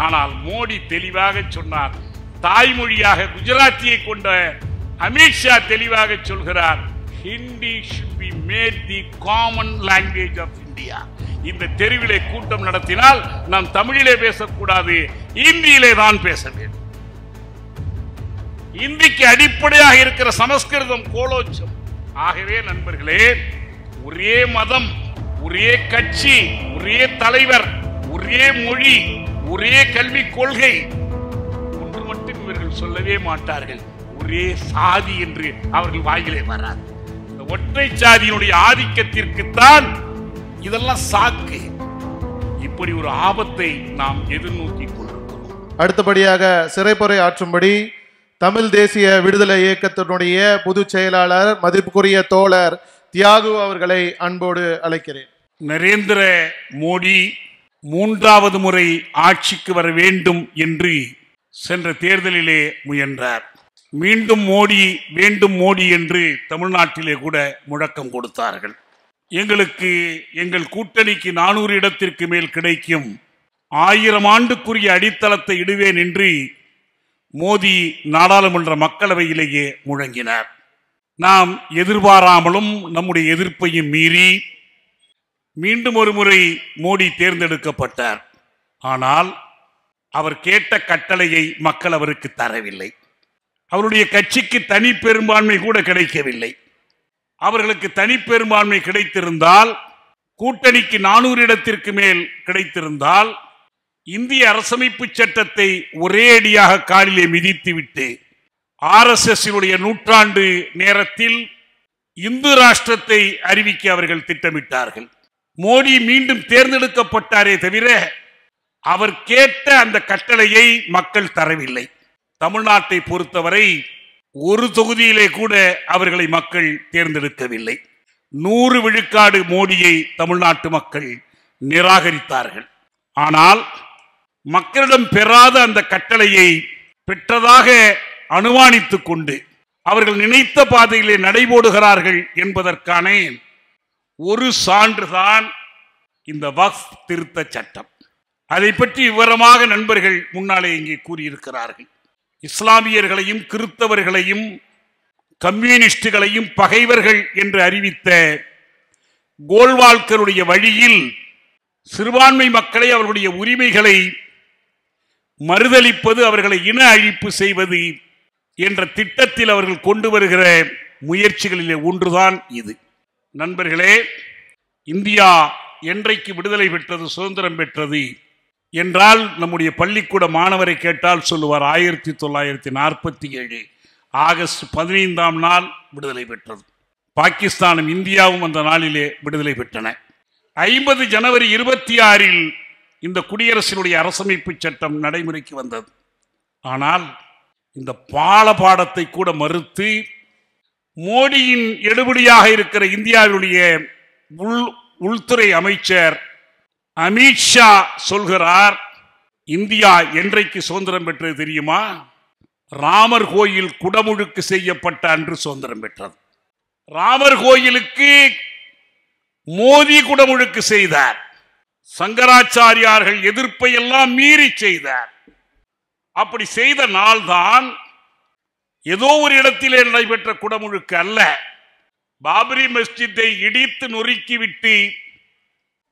ஆனால் மோடி தெளிவாக சொன்னார். தாய்மொழியாக குஜராத்தியை கொண்ட அமித்ஷா தெளிவாக சொல்கிறார், Hindi should be made the common language of India. இந்த தெருவிலே கூட்டம் நடத்தினால் நாம் தமிழிலே பேசக்கூடாது, இந்தியிலே தான் பேச வேண்டும். இந்திக்கு அடிப்படையாக இருக்கிற சமஸ்கிருதம் கோலோச்சம். ஆகவே நண்பர்களே, ஒரே மதம், ஒரே கட்சி, ஒரே தலைவர், ஒரே மொழி, ஒரே கல்விக் கொள்கை, ஒன்று மட்டும் இவர்கள் சொல்லவே மாட்டார்கள், ஒரே சாதி என்று அவர்கள் வாயிலே வராது. இந்த ஒற்றை சாதியினுடைய ஆதிக்கத்திற்குத்தான் இதெல்லாம் சாக்கு. இப்படி ஒரு ஆபத்தை நாம் எதிர்நோக்கி கொண்டிருக்கிறோம். அடுத்தபடியாக சிறைப்பொறை ஆற்றும்படி தமிழ் தேசிய விடுதலை இயக்கத்தினுடைய பொதுச் செயலாளர் மதிப்புக்குரிய தோழர் தியாகு அவர்களை அன்போடு அழைக்கிறேன். நரேந்திர மோடி 3வது முறை ஆட்சிக்கு வர வேண்டும் என்று சென்ற தேர்தலிலே முயன்றார். மீண்டும் மோடி வேண்டும் மோடி என்று தமிழ்நாட்டிலே கூட முழக்கம் கொடுத்தார்கள். எங்கள் கூட்டணிக்கு 400 இடத்திற்கு மேல் கிடைக்கும், 1000 ஆண்டுக்குரிய அடித்தளத்தை இடுவேன் என்று மோடி நாடாளுமன்ற மக்களவையிலேயே முழங்கினார். நாம் எதிர்பாராமலும் நம்முடைய எதிர்ப்பையும் மீறி மீண்டும் ஒரு முறை மோடி தேர்ந்தெடுக்கப்பட்டார். ஆனால் அவர் கேட்ட கட்டளையை மக்கள் அவருக்கு தரவில்லை. அவருடைய கட்சிக்கு தனி பெரும்பான்மை கூட கிடைக்கவில்லை. அவர்களுக்கு தனி பெரும்பான்மை கிடைத்திருந்தால், கூட்டணிக்கு 400 இடத்திற்கு மேல் கிடைத்திருந்தால், இந்திய அரசமைப்பு சட்டத்தை ஒரே அடியாக காலிலே மிதித்துவிட்டு RSS நூற்றாண்டு நேரத்தில் இந்து ராஷ்டிரத்தை அறிவிக்க அவர்கள் திட்டமிட்டார்கள். மோடி மீண்டும் தேர்ந்தெடுக்கப்பட்டாரே தவிர அவர் கேட்ட அந்த கட்டளையை மக்கள் தரவில்லை. தமிழ்நாட்டை பொறுத்தவரை ஒரு தொகுதியிலே கூட அவர்களை மக்கள் தேர்ந்தெடுக்கவில்லை. 100 விழுக்காடு மோடியை தமிழ்நாட்டு மக்கள் நிராகரித்தார்கள். ஆனால் மக்களிடம் பெறாத அந்த கட்டளையை பெற்றதாக அனுமானித்துக் கொண்டு அவர்கள் நினைத்த பாதையிலே நடைபோடுகிறார்கள் என்பதற்கான ஒரு சான்றுதான் இந்த வக்ஃப் திருத்த சட்டம். அதை பற்றி விவரமாக நண்பர்கள் முன்னாலே இங்கே கூறியிருக்கிறார்கள். இஸ்லாமியர்களையும் கிறிஸ்தவர்களையும் கம்யூனிஸ்டுகளையும் பகைவர்கள் என்று அறிவித்த கோல்வால்கருடைய வழியில் சிறுபான்மை மக்களை, அவர்களுடைய உரிமைகளை மறுதலிப்பது, அவர்களை இன அழிப்பு செய்வது என்ற திட்டத்தில் அவர்கள் கொண்டு வருகிற முயற்சிகளிலே ஒன்றுதான் இது. நண்பர்களே, இந்தியா என்றைக்கு விடுதலை பெற்றது, சுதந்திரம் பெற்றது என்றால் நம்முடைய பள்ளிக்கூட மாணவரை கேட்டால் சொல்லுவார் 1947 ஆகஸ்ட் 15ஆம் நாள் விடுதலை பெற்றது. பாகிஸ்தானும் இந்தியாவும் அந்த நாளிலே விடுதலை பெற்றன. 50 ஜனவரி 26 இந்த குடியரசினுடைய அரசமைப்பு சட்டம் நடைமுறைக்கு வந்தது. ஆனால் இந்த பாடத்தை கூட மறுத்து மோடியின் எடுபடியாக இருக்கிற இந்தியாவுடைய உள்துறை அமைச்சர் அமித்ஷா சொல்கிறார், இந்தியா என்றைக்கு சுதந்திரம் பெற்றது தெரியுமா? ராமர் கோயில் குடமுழுக்கு செய்யப்பட்ட அன்று சுதந்திரம் பெற்றது. ராமர் கோயிலுக்கு மோடி குடமுழுக்கு செய்தார். சங்கராச்சாரியார்கள் எதிர்ப்பை எல்லாம் மீறி செய்தார். அப்படி செய்த நாள்தான் ஏதோ ஒரு இடத்திலே நடைபெற்ற குடமுழுக்கு அல்ல. பாபரி மஸ்ஜித்தை இடித்து நொறுக்கிவிட்டு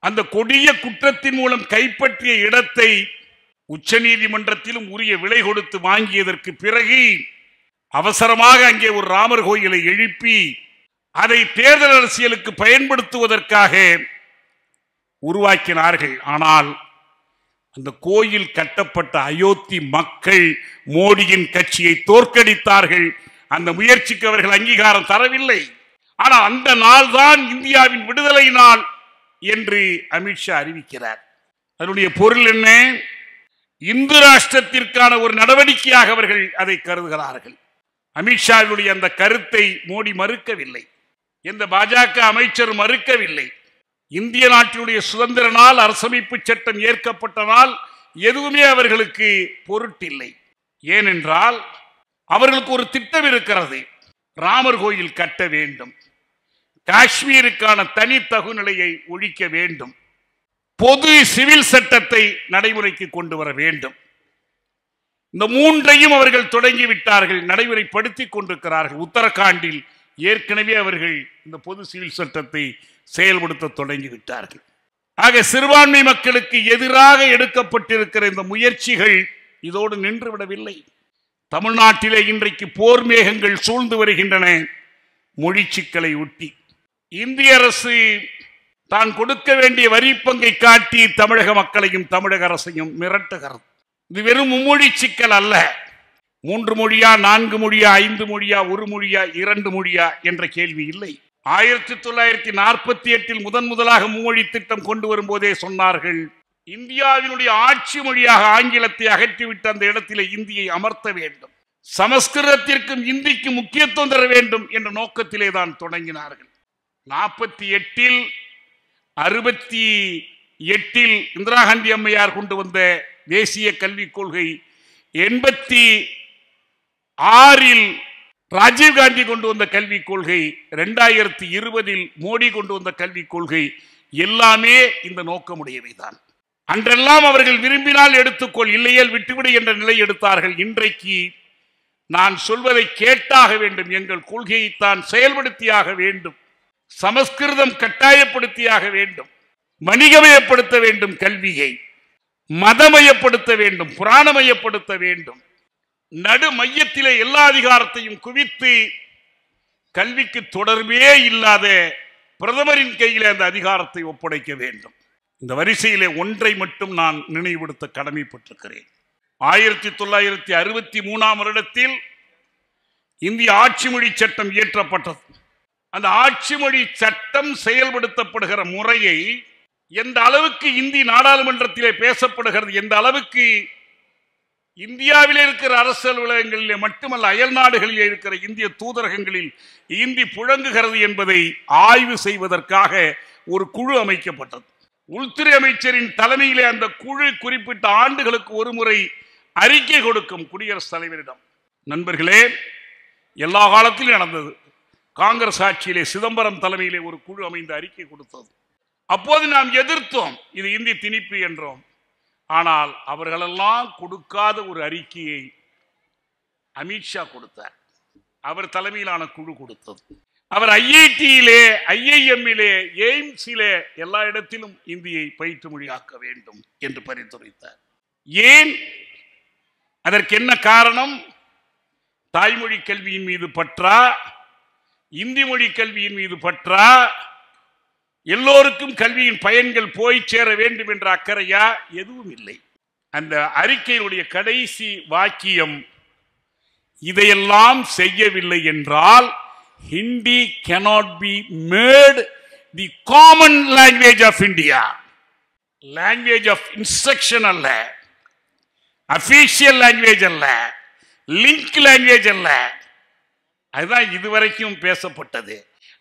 அந்த கொடிய குற்றத்தின் மூலம் கைப்பற்றிய இடத்தை உச்ச நீதிமன்றத்திலும் உரிய விலை கொடுத்து வாங்கியதற்கு பிறகு அவசரமாக அங்கே ஒரு ராமர் கோயிலை எழுப்பி அதை தேர்தல் அரசியலுக்கு பயன்படுத்துவதற்காக உருவாக்கினார்கள். ஆனால் அந்த கோயில் கட்டப்பட்ட அயோத்தி மக்கள் மோடியின் கட்சியை தோற்கடித்தார்கள். அந்த முயற்சிக்கு அவர்கள் அங்கீகாரம் தரவில்லை. ஆனால் அந்த நாள் தான் இந்தியாவின் விடுதலை நாள் என்று அமித்ஷா அறிவிக்கிறார். அதனுடைய பொருள் என்ன? இந்து ராஷ்டிரத்திற்கான ஒரு நடவடிக்கையாக அவர்கள் அதை கருதுகிறார்கள். அமித்ஷாவுடைய அந்த கருத்தை மோடி மறுக்கவில்லை, எந்த பாஜக அமைச்சர் மறுக்கவில்லை. இந்திய நாட்டினுடைய சுதந்திர நாள், அரசமைப்பு சட்டம் ஏற்கப்பட்ட நாள் எதுவுமே அவர்களுக்கு பொருட்டில்லை. ஏனென்றால் அவர்களுக்கு ஒரு திட்டம் இருக்கிறது. ராமர் கோயில் கட்ட வேண்டும், காஷ்மீருக்கான தனி தகுநிலையை ஒழிக்க வேண்டும், பொது சிவில் சட்டத்தை நடைமுறைக்கு கொண்டு வர வேண்டும். இந்த மூன்றையும் அவர்கள் தொடங்கிவிட்டார்கள், நடைமுறைப்படுத்திக் கொண்டிருக்கிறார்கள். உத்தரகாண்டில் ஏற்கனவே அவர்கள் இந்த பொது சிவில் சட்டத்தை செயல்படுத்த தொடங்கிவிட்டார்கள். ஆக சிறுபான்மை மக்களுக்கு எதிராக எடுக்கப்பட்டிருக்கிற இந்த முயற்சிகள் இதோடு நின்றுவிடவில்லை. தமிழ்நாட்டிலே இன்றைக்கு போர் மேகங்கள் சூழ்ந்து வருகின்றன. மொழி சிக்கலை ஒட்டி இந்திய அரசு தான் கொடுக்க வேண்டிய வரி பங்கை காட்டி தமிழக மக்களையும் தமிழக அரசையும் மிரட்டுகிறது. இது வெறும் மும்மொழி சிக்கல் அல்ல. 3 மொழியா, 4 மொழியா, 5 மொழியா, 1 மொழியா, 2 மொழியா என்ற கேள்வி இல்லை. 1948 முதலாக மும்மொழி திட்டம் கொண்டு வரும்போதே சொன்னார்கள், இந்தியாவினுடைய ஆட்சி மொழியாக ஆங்கிலத்தை அகற்றிவிட்டு அந்த இடத்திலே இந்தியை அமர்த்த வேண்டும், சமஸ்கிருதத்திற்கும் இந்திக்கு முக்கியத்துவம் தர வேண்டும் என்ற நோக்கத்திலே தான் தொடங்கினார்கள். 48 68 இந்திரா காந்தி அம்மையார் கொண்டு வந்த தேசிய கல்விக் கொள்கை, 86 ராஜீவ்காந்தி கொண்டு வந்த கல்விக் கொள்கை, 2020 மோடி கொண்டு வந்த கல்விக் கொள்கை எல்லாமே இந்த நோக்கமுடையவைதான். அன்றெல்லாம் அவர்கள் விரும்பினால் எடுத்துக்கொள், இல்லையேல் விட்டுவிடு என்ற நிலை எடுத்தார்கள். இன்றைக்கு நான் சொல்வதை கேட்டாக வேண்டும், எங்கள் கொள்கையைத்தான் செயல்படுத்தியாக வேண்டும், சமஸ்கிருதம் கட்டாயப்படுத்தியாக வேண்டும், வணிகமயப்படுத்த வேண்டும், கல்வியை மதமயப்படுத்த வேண்டும், புராணமயப்படுத்த வேண்டும், நடு மையத்திலே எல்லா அதிகாரத்தையும் குவித்து கல்விக்கு தொடர்பே இல்லாத பிரதமரின் கையிலே அந்த அதிகாரத்தை ஒப்படைக்க வேண்டும். இந்த வரிசையிலே ஒன்றை மட்டும் நான் நினைவுபடுத்த கடமைப்பட்டிருக்கிறேன். 1963 வருடத்தில் இந்திய ஆட்சி மொழி சட்டம் இயற்றப்பட்டது. அந்த ஆட்சி மொழி சட்டம் செயல்படுத்தப்படுகிற முறையை, எந்த அளவுக்கு இந்தி நாடாளுமன்றத்திலே பேசப்படுகிறது, எந்த அளவுக்கு இந்தியாவிலே இருக்கிற அரசு அலுவலகங்களிலே மட்டுமல்ல அயல் நாடுகளில் இருக்கிற இந்திய தூதரகங்களில் இந்தி புழங்குகிறது என்பதை ஆய்வு செய்வதற்காக ஒரு குழு அமைக்கப்பட்டது. உள்துறை அமைச்சரின் தலைமையிலே அந்த குழு குறிப்பிட்ட ஆண்டுகளுக்கு ஒரு முறை அறிக்கை கொடுக்கும் குடியரசுத் தலைவரிடம். நண்பர்களே, எல்லா காலத்திலும் நடந்தது. காங்கிரஸ் ஆட்சியிலே சிதம்பரம் தலைமையிலே ஒரு குழு அமைந்து அறிக்கை கொடுத்தது. அப்போது நாம் எதிர்த்தோம், இது இந்தி திணிப்பு என்றோம். ஆனால் அவர்களெல்லாம் கொடுக்காத ஒரு அறிக்கையை அமித்ஷா கொடுத்தார். அவர் தலைமையிலான குழு கொடுத்தது. அவர் ஐஐடியிலே, ஐஐஎம்மிலே, எய்ம்ஸிலே எல்லா இடத்திலும் இந்தியை பயிற்று மொழியாக்க வேண்டும் என்று பரிந்துரைத்தார். ஏன்? அதற்கு என்ன காரணம்? தாய்மொழி கல்வியின் மீது பற்றா, இந்தி மொழி கல்வியின் மீது பற்றா, எல்லோருக்கும் கல்வியின் பயன்கள் போய் சேர வேண்டும் என்ற அக்கறையா? எதுவும் இல்லை. அந்த அறிக்கையினுடைய கடைசி வாக்கியம், இதையெல்லாம் செய்யவில்லை என்றால் Hindi cannot be made the common language of India. Language of instruction அல்ல, official language அல்ல, link language அல்ல. அதுதான் இதுவரைக்கும் பேசப்பட்டது.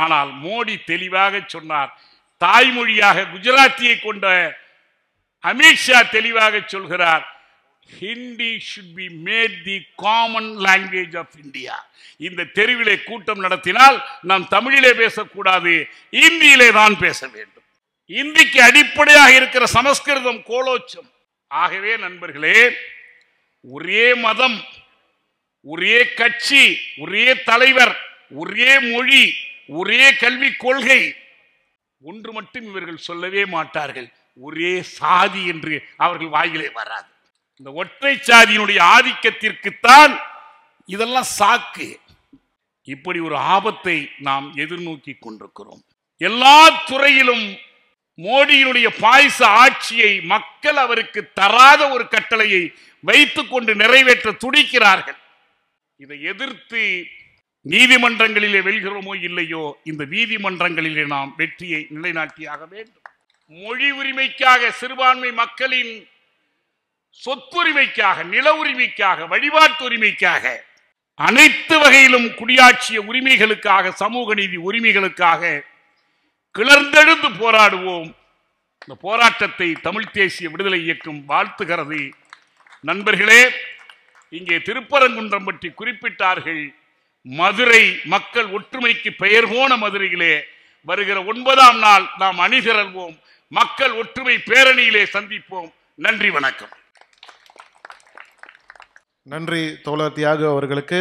ஆனால் மோடி தெளிவாக சொன்னார். தாய்மொழியாக குஜராத்தியை கொண்ட அமித்ஷா தெளிவாக சொல்கிறார், Hindi should be made the common language of India. இந்த தெருவிலே கூட்டம் நடத்தினால் நாம் தமிழிலே பேசக்கூடாது, இந்தியிலே தான் பேச வேண்டும். இந்திக்கு அடிப்படையாக இருக்கிற சமஸ்கிருதம் கோலோச்சம். ஆகவே நண்பர்களே, ஒரே மதம், ஒரே கட்சி, ஒரே தலைவர், ஒரே மொழி, ஒரே கல்விக் கொள்கை, ஒன்று மட்டும் இவர்கள் சொல்லவே மாட்டார்கள், ஒரே சாதி என்று அவர்கள் வாயிலே வராது. இந்த ஒற்றை சாதியினுடைய ஆதிக்கத்திற்குத்தான் இதெல்லாம் சாக்கு. இப்படி ஒரு ஆபத்தை நாம் எதிர்நோக்கி கொண்டிருக்கிறோம். எல்லா துறையிலும் மோடியினுடைய பாய்ச ஆட்சியை மக்கள் அவருக்கு தராத ஒரு கட்டளையை வைத்துக் கொண்டு நிறைவேற்ற துடிக்கிறார்கள். இதை எதிர்த்து நீதிமன்றங்களிலே வெல்கிறோமோ இல்லையோ, இந்த நீதிமன்றங்களிலே நாம் வெற்றியை நிலைநாட்டியாக வேண்டும். மொழி உரிமைக்காக, சிறுபான்மை மக்களின் சொத்துரிமைக்காக, நில உரிமைக்காக, வழிபாட்டு உரிமைக்காக, அனைத்து வகையிலும் குடியாட்சிய உரிமைகளுக்காக, சமூக நீதி உரிமைகளுக்காக கிளர்ந்தெழுந்து போராடுவோம். இந்த போராட்டத்தை தமிழ் தேசிய விடுதலை இயக்கம் வாழ்த்துகிறது. நண்பர்களே, இங்கே திருப்பரங்குன்றம் பற்றி குறிப்பிட்டார்கள். மதுரை மக்கள் ஒற்றுமைக்கு பெயர் போன மதுரையிலே வருகிற 9ஆம் நாள் நாம் அணிதிரள்வோம். மக்கள் ஒற்றுமை பேரணியிலே சந்திப்போம். நன்றி, வணக்கம். நன்றி தோழர் தியாகு அவர்களுக்கு.